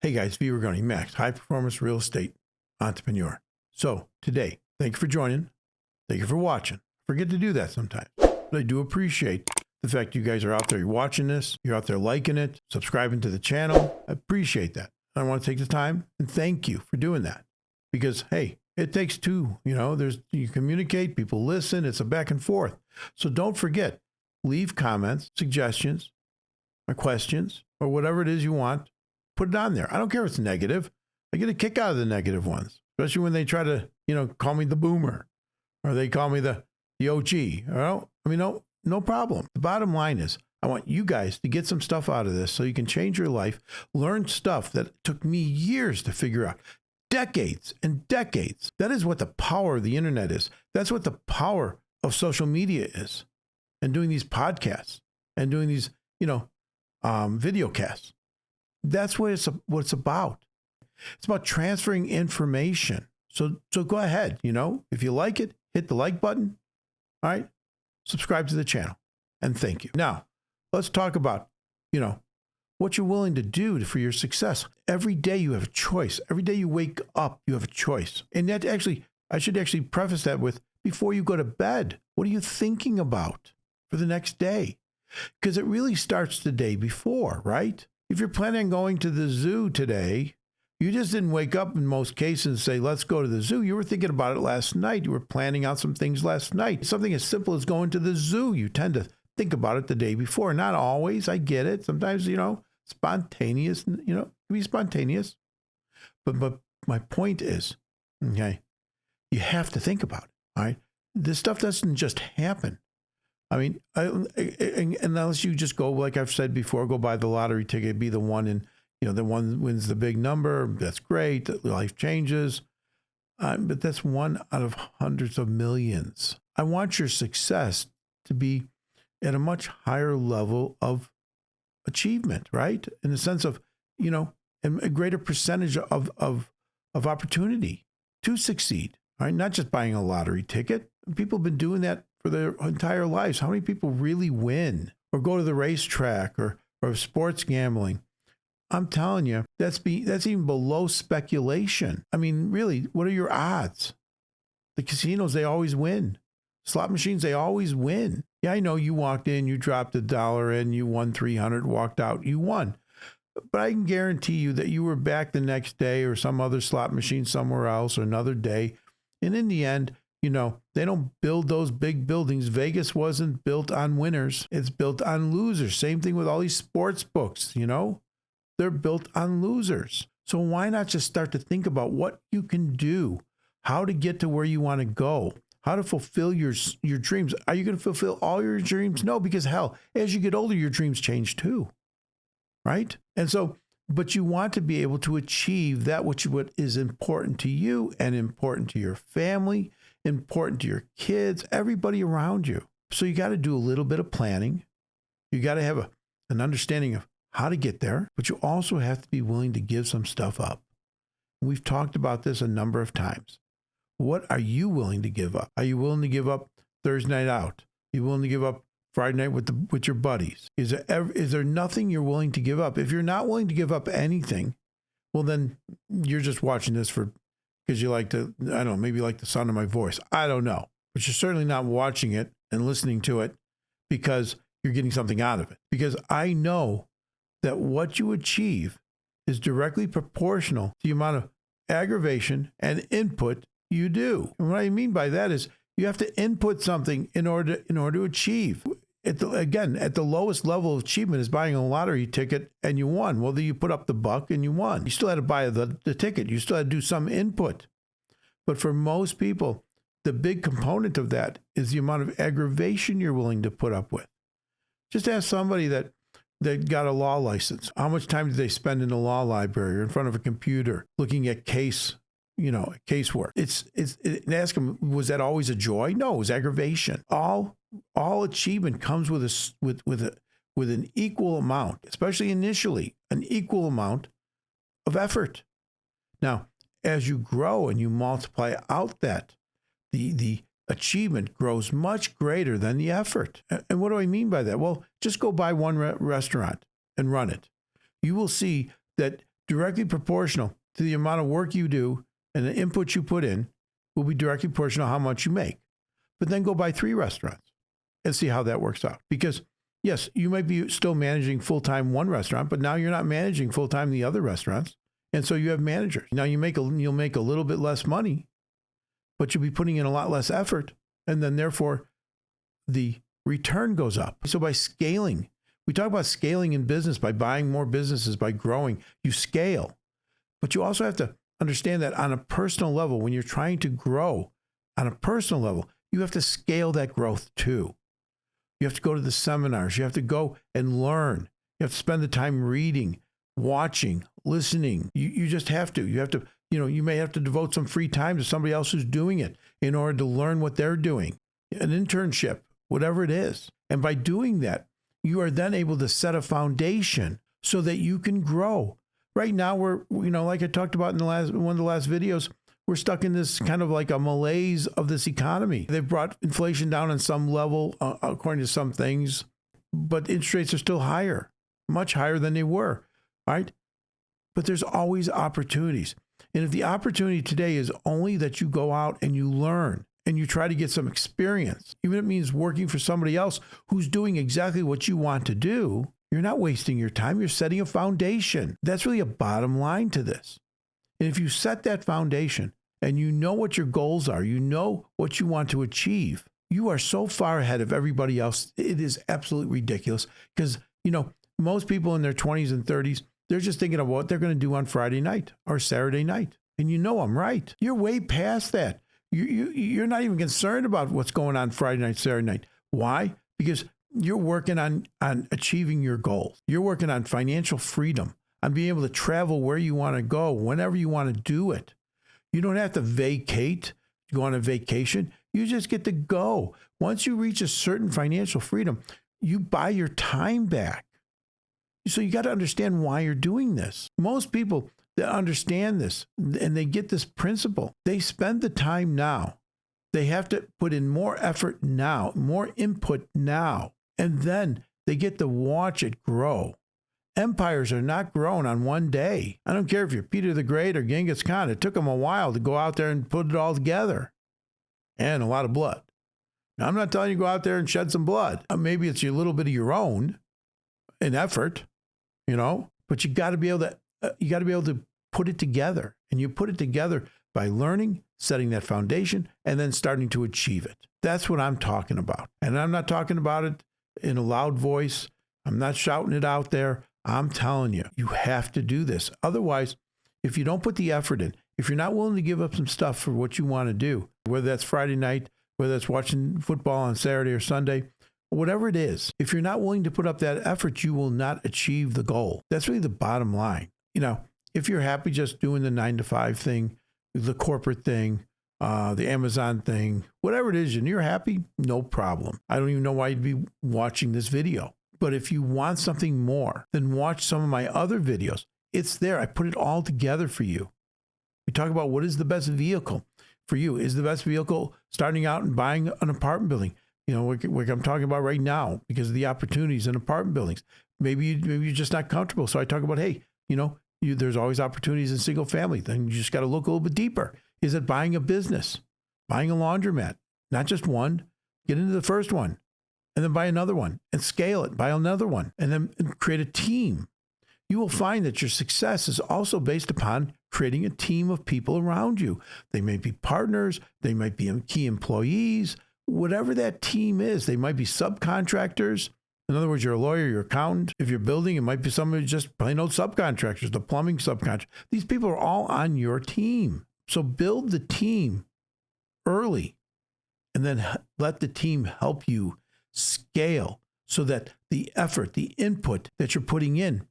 Hey guys, V. Rigoni, Max, high performance real estate entrepreneur. So today, thank you for joining. Thank you for watching. Forget to do that sometimes. But I do appreciate the fact you guys are out there, you're watching this, you're out there liking it, subscribing to the channel. I appreciate that. I want to take the time and thank you for doing that. Because hey, it takes two, you communicate, people listen, it's a back and forth. So don't forget, leave comments, suggestions, or questions, or whatever it is you want. Put it on there. I don't care if it's negative. I get a kick out of the negative ones, especially when they try to, call me the boomer or they call me the OG. No problem. The bottom line is I want you guys to get some stuff out of this so you can change your life, learn stuff that took me years to figure out, decades and decades. That is what the power of the internet is. That's what the power of social media is, and doing these podcasts and doing these, video casts. That's what it's about. It's about transferring information. So go ahead, if you like it, hit the like button. All right. Subscribe to the channel and thank you. Now let's talk about, what you're willing to do for your success. Every day you have a choice. Every day you wake up, you have a choice. And that I should actually preface that with, before you go to bed, what are you thinking about for the next day? Because it really starts the day before, right? If you're planning on going to the zoo today, you just didn't wake up in most cases and say, let's go to the zoo. You were thinking about it last night. You were planning out some things last night. Something as simple as going to the zoo. You tend to think about it the day before. Not always. I get it. Sometimes, spontaneous, it can be spontaneous. But my point is, okay, you have to think about it. All right. This stuff doesn't just happen. I mean, unless you just go, like I've said before, go buy the lottery ticket, be the one and, the one wins the big number. That's great. Life changes. But that's one out of hundreds of millions. I want your success to be at a much higher level of achievement, right? In the sense of, and a greater percentage of opportunity to succeed, right? Not just buying a lottery ticket. People have been doing that for their entire lives. How many people really win or go to the racetrack or sports gambling? I'm telling you, that's even below speculation. I mean, really, what are your odds? The casinos, they always win. Slot machines, they always win. Yeah, I know you walked in, you dropped $1 in, you won 300, walked out, you won. But I can guarantee you that you were back the next day or some other slot machine somewhere else or another day. And in the end, they don't build those big buildings. Vegas wasn't built on winners. It's built on losers. Same thing with all these sports books, they're built on losers. So why not just start to think about what you can do, how to get to where you want to go, how to fulfill your dreams. Are you going to fulfill all your dreams? No, because hell, as you get older, your dreams change too, right? And so, but you want to be able to achieve that what is important to you and important to your family, important to your kids, everybody around you. So you got to do a little bit of planning. You got to have an understanding of how to get there, but you also have to be willing to give some stuff up. We've talked about this a number of times. What are you willing to give up? Are you willing to give up Thursday night out? Are you willing to give up Friday night with your buddies? Is there nothing you're willing to give up? If you're not willing to give up anything, well, then you're just watching this because you like to, I don't know, maybe you like the sound of my voice. I don't know. But you're certainly not watching it and listening to it because you're getting something out of it. Because I know that what you achieve is directly proportional to the amount of aggravation and input you do. And what I mean by that is you have to input something in order to achieve. At the lowest level of achievement is buying a lottery ticket and you won. Well, then you put up the buck and you won. You still had to buy the ticket. You still had to do some input. But for most people, the big component of that is the amount of aggravation you're willing to put up with. Just ask somebody that got a law license. How much time did they spend in a law library or in front of a computer looking at casework? Ask them, was that always a joy? No, it was aggravation. All achievement comes with an equal amount, especially initially, an equal amount of effort. Now, as you grow and you multiply out that, the achievement grows much greater than the effort. And what do I mean by that? Well, just go buy one restaurant and run it. You will see that directly proportional to the amount of work you do and the input you put in will be directly proportional to how much you make. But then go buy 3 restaurants and see how that works out. Because yes, you might be still managing full-time one restaurant, but now you're not managing full-time the other restaurants. And so you have managers. Now you'll make a little bit less money, but you'll be putting in a lot less effort. And then therefore the return goes up. So by scaling, we talk about scaling in business, by buying more businesses, by growing, you scale. But you also have to understand that on a personal level, when you're trying to grow on a personal level, you have to scale that growth too. You have to go to the seminars. You have to go and learn. You have to spend the time reading, watching, listening. You just have to. You have to, you may have to devote some free time to somebody else who's doing it in order to learn what they're doing. An internship, whatever it is. And by doing that, you are then able to set a foundation so that you can grow. Right now, we're, like I talked about in one of the last videos, we're stuck in this kind of like a malaise of this economy. They've brought inflation down on some level, according to some things, but interest rates are still higher, much higher than they were, right? But there's always opportunities. And if the opportunity today is only that you go out and you learn and you try to get some experience, even if it means working for somebody else who's doing exactly what you want to do, you're not wasting your time. You're setting a foundation. That's really a bottom line to this. And if you set that foundation and you know what your goals are, you know what you want to achieve, you are so far ahead of everybody else. It is absolutely ridiculous because, most people in their 20s and 30s, they're just thinking of what they're going to do on Friday night or Saturday night. And I'm right. You're way past that. You're not even concerned about what's going on Friday night, Saturday night. Why? Because you're working on achieving your goals. You're working on financial freedom, on being able to travel where you want to go, whenever you want to do it. You don't have to vacate, go on a vacation. You just get to go. Once you reach a certain financial freedom, you buy your time back. So you got to understand why you're doing this. Most people that understand this and they get this principle, they spend the time now. They have to put in more effort now, more input now, and then they get to watch it grow. Empires are not grown on one day. I don't care if you're Peter the Great or Genghis Khan. It took them a while to go out there and put it all together. And a lot of blood. Now, I'm not telling you to go out there and shed some blood. Maybe it's a little bit of your own in effort, but you got to be able to put it together. And you put it together by learning, setting that foundation, and then starting to achieve it. That's what I'm talking about. And I'm not talking about it in a loud voice. I'm not shouting it out there. I'm telling you, you have to do this. Otherwise, if you don't put the effort in, if you're not willing to give up some stuff for what you want to do, whether that's Friday night, whether that's watching football on Saturday or Sunday, whatever it is, if you're not willing to put up that effort, you will not achieve the goal. That's really the bottom line. If you're happy just doing the 9-to-5 thing, the corporate thing, the Amazon thing, whatever it is, and you're happy, no problem. I don't even know why you'd be watching this video. But if you want something more, then watch some of my other videos. It's there. I put it all together for you. We talk about what is the best vehicle for you. Is the best vehicle starting out and buying an apartment building? What I'm talking about right now because of the opportunities in apartment buildings. Maybe you're just not comfortable. So I talk about, hey, there's always opportunities in single family. Then you just got to look a little bit deeper. Is it buying a business, buying a laundromat? Not just one. Get into the first one. And then buy another one and scale it, buy another one, and then create a team. You will find that your success is also based upon creating a team of people around you. They may be partners, they might be key employees, whatever that team is. They might be subcontractors. In other words, you're a lawyer, you're an accountant. If you're building, it might be somebody just plain old subcontractors, the plumbing subcontractors. These people are all on your team. So build the team early and then let the team help you scale so that the effort, the input that you're putting in,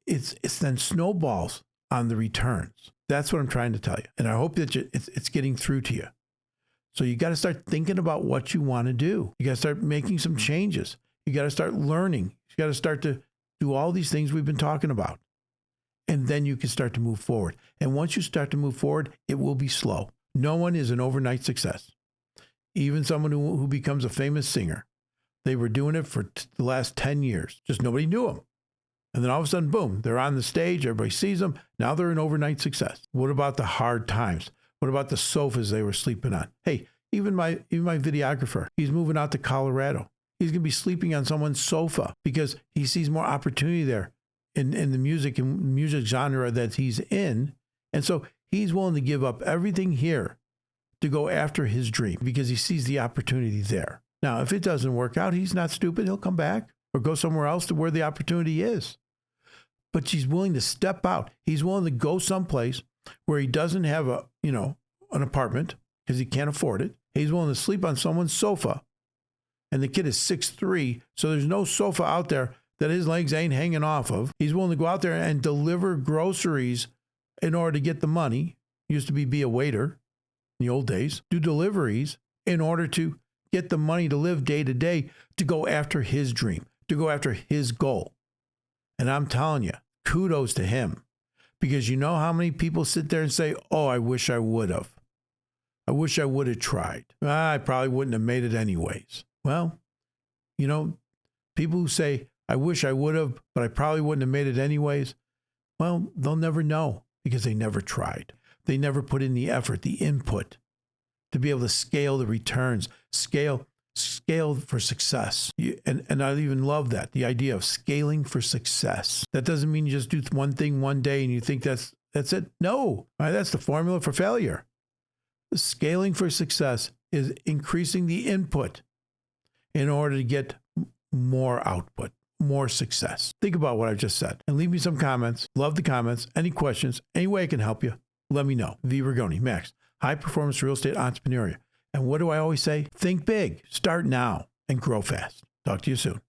it's then snowballs on the returns. That's what I'm trying to tell you. And I hope that it's getting through to you. So you got to start thinking about what you want to do. You got to start making some changes. You got to start learning. You got to start to do all these things we've been talking about. And then you can start to move forward. And once you start to move forward, it will be slow. No one is an overnight success. Even someone who becomes a famous singer. They were doing it for the last 10 years. Just nobody knew them. And then all of a sudden, boom, they're on the stage. Everybody sees them. Now they're an overnight success. What about the hard times? What about the sofas they were sleeping on? Hey, even my videographer, he's moving out to Colorado. He's going to be sleeping on someone's sofa because he sees more opportunity there in the music genre that he's in. And so he's willing to give up everything here to go after his dream because he sees the opportunity there. Now, if it doesn't work out, he's not stupid. He'll come back or go somewhere else to where the opportunity is. But he's willing to step out. He's willing to go someplace where he doesn't have an apartment because he can't afford it. He's willing to sleep on someone's sofa. And the kid is 6'3", so there's no sofa out there that his legs ain't hanging off of. He's willing to go out there and deliver groceries in order to get the money. Used to be a waiter in the old days. Do deliveries in order to get the money to live day to day, to go after his dream, to go after his goal. And I'm telling you, kudos to him. Because you know how many people sit there and say, oh, I wish I would have. I wish I would have tried. I probably wouldn't have made it anyways. Well, you know, people who say, I wish I would have, but I probably wouldn't have made it anyways. Well, they'll never know because they never tried. They never put in the effort, the input to be able to scale the returns, scale for success. And I even love that, the idea of scaling for success. That doesn't mean you just do one thing one day and you think that's it. No, that's the formula for failure. Scaling for success is increasing the input in order to get more output, more success. Think about what I've just said and leave me some comments. Love the comments. Any questions, any way I can help you, let me know. V. Rigoni, Max, High Performance Real Estate Entrepreneur. And what do I always say? Think big, start now, and grow fast. Talk to you soon.